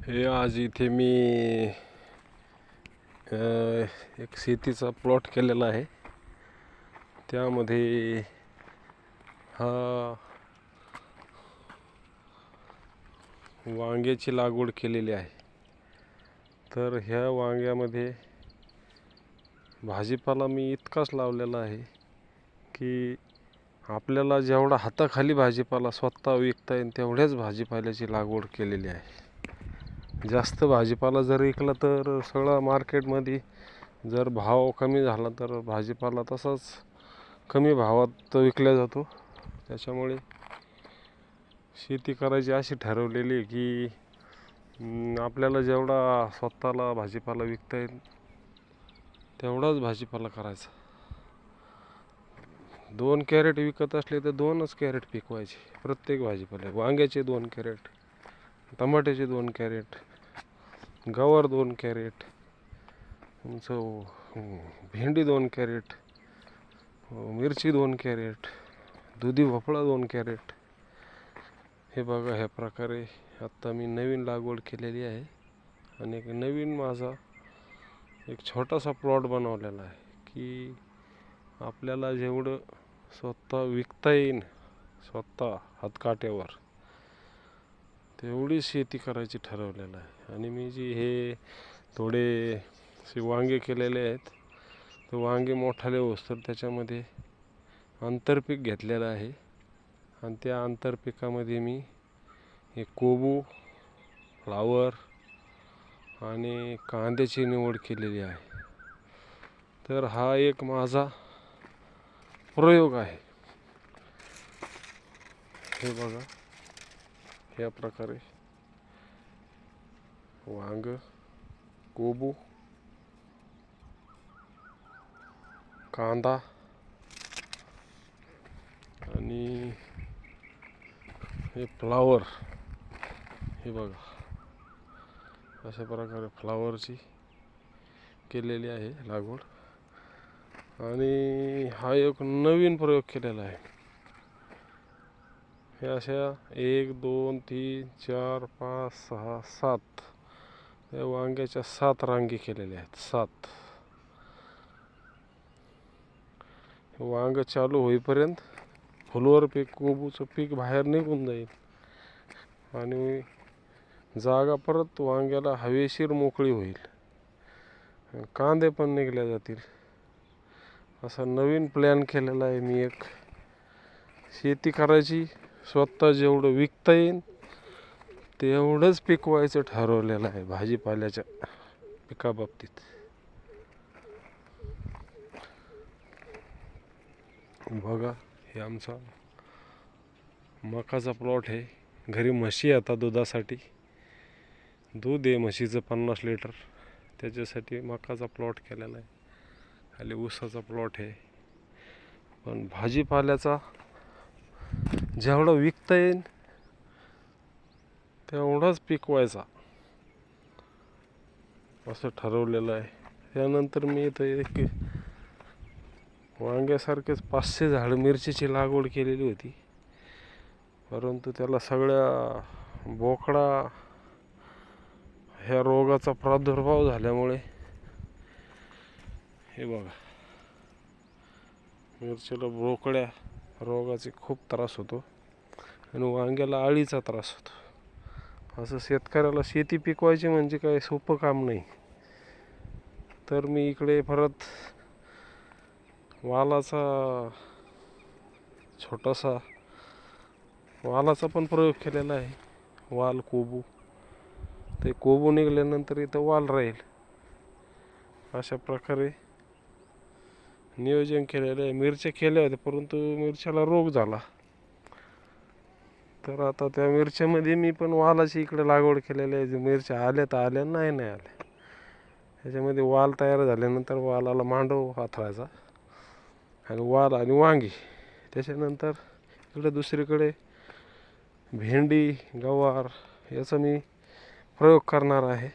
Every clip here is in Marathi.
हे आज इथे मी एक शेतीचा प्लॉट केलेला आहे. त्यामध्ये हा वांग्याची लागवड केलेली आहे. तर ह्या वांग्यामध्ये भाजीपाला मी इतकाच लावलेला आहे की आपल्याला जेवढा हाताखाली भाजीपाला स्वतः विकता येईल तेवढ्याच भाजीपाल्याची लागवड केलेली आहे. जास्त भाजीपाला जर विकला तर सगळा मार्केटमध्ये जर भाव कमी झाला तर भाजीपाला तसाच कमी भावात विकला जातो. त्याच्यामुळे शेती करायची अशी ठरवलेली आहे की आपल्याला जेवढा स्वतःला भाजीपाला विकता येईल तेवढाच भाजीपाला करायचा. 2 कॅरेट विकत असले तर 2च कॅरेट पिकवायचे प्रत्येक भाजीपाला. वांग्याचे 2 कॅरेट, टमाट्याचे 2 कॅरेट, गवार 2 कॅरेट, भेंडी 2 कॅरेट, मिरची 2 कॅरेट, दुधी भोपळा 2 कॅरेट. हे बघा, ह्या प्रकारे आत्ता मी नवीन लागवड केलेली आहे आणि एक नवीन माझा एक छोटासा प्लॉट बनवलेला आहे की आपल्याला जेवढं स्वतः विकता येईन स्वतः हातकाट्यावर तेवढी शेती करायची ठरवलेलं आहे. आणि मी जी हे थोडे वांगे केलेले आहेत तर वांगे मोठाले होस तर त्याच्यामध्ये आंतरपीक घेतलेलं आहे आणि त्या आंतरपिकामध्ये मी एक कोबू, फ्लावर आणि कांद्याची निवड केलेली आहे. तर हा एक माझा प्रयोग आहे. हे बघा, ह्या प्रकारे वांग, कोबू, कांदा आणि हे फ्लावर. हे बघा, अशा प्रकारे फ्लावरची केलेली आहे लागवड. आणि हा एक नवीन प्रयोग केलेला आहे. हे अशा 1 2 3 4 5 6 7 या वांग्याच्या 7 रांगी केलेल्या आहेत. 7 वांग चालू होईपर्यंत फुलवर पीक, कोबूचं पीक बाहेर निघून जाईल आणि जागा परत वांग्याला हवेशीर मोकळी होईल. कांदे पण निघल्या जातील. असा नवीन प्लॅन केलेला आहे मी. एक शेती करायची, स्वतः जेवढं विकता येईल तेवढंच पिकवायचं ठरवलेलं आहे भाजीपाल्याच्या पिकाबाबतीत. बघा, हे आमचा मकाचा प्लॉट आहे. घरी म्हशी आता दुधासाठी, दूध आहे म्हशीचं 50 लिटर. त्याच्यासाठी मकाचा प्लॉट केलेला आहे. खाली ऊसाचा प्लॉट आहे. पण भाजीपाल्याचा जेवढा विकता येईल तेवढाच पिकवायचा असं ठरवलेलं आहे. त्यानंतर मी इथं एक वांग्यासारखेच 500 झाडं मिरचीची लागवड केलेली होती. परंतु त्याला सगळ्या बोकडा ह्या रोगाचा प्रादुर्भाव झाल्यामुळे हे बघा, मिरचीला बोकड्या रोगाचे खूप त्रास होतो आणि वांग्याला अळीचा त्रास होतो. असं शेतकऱ्याला शेती पिकवायची म्हणजे काय सोपं काम नाही. तर मी इकडे परत वालाचा छोटासा वालाचा पण प्रयोग केलेला आहे. वाल, कोबू. ते कोबू निघाल्यानंतर इथं वाल राहील. अशा प्रकारे नियोजन केलेलं आहे. मिरच्या केल्या होत्या परंतु मिरच्याला रोग झाला. तर आता त्या मिरच्यामध्ये मी पण वालाची इकडे लागवड केलेली आहे. मिरच्या आल्या तर आल्या, नाही आल्या. त्याच्यामध्ये वाल तयार झाल्यानंतर वालाला मांडव हातरायचा आणि वाल आणि वांगी. त्याच्यानंतर इकडे दुसरीकडे भेंडी, गवार याचा मी प्रयोग करणार आहे,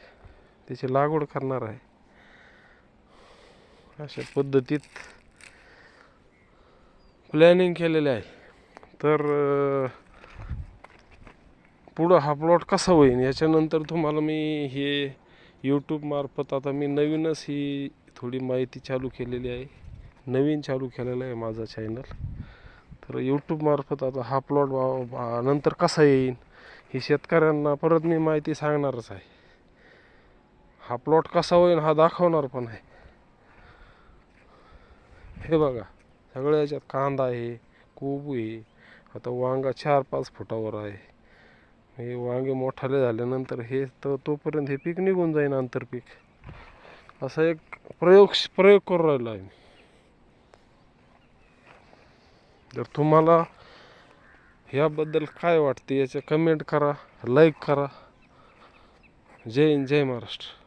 त्याची लागवड करणार आहे. अशा पद्धतीत प्लॅनिंग केलेले आहे. तर पुढं हा प्लॉट कसा होईल याच्यानंतर तुम्हाला मी हे यूट्यूबमार्फत आता मी नवीनच ही थोडी माहिती चालू केलेली आहे. नवीन चालू केलेला आहे माझा चॅनल. तर यूट्यूबमार्फत आता हा प्लॉट नंतर कसा येईल ही शेतकऱ्यांना परत मी माहिती सांगणारच आहे. हा प्लॉट कसा होईल हा दाखवणार पण आहे. हे बघा सगळ्या याच्यात कांदा आहे, कोबू आहे. आता वांगा 4-5 फुटावर आहे. हे वांगे मोठाले झाल्यानंतर हे तर तोपर्यंत हे पीक निघून जाईन आंतरपीक. असा एक प्रयोग करू राहिलो आहे. जर तुम्हाला याबद्दल काय वाटते याचे कमेंट करा, लाईक करा. जय हिंद, जय महाराष्ट्र.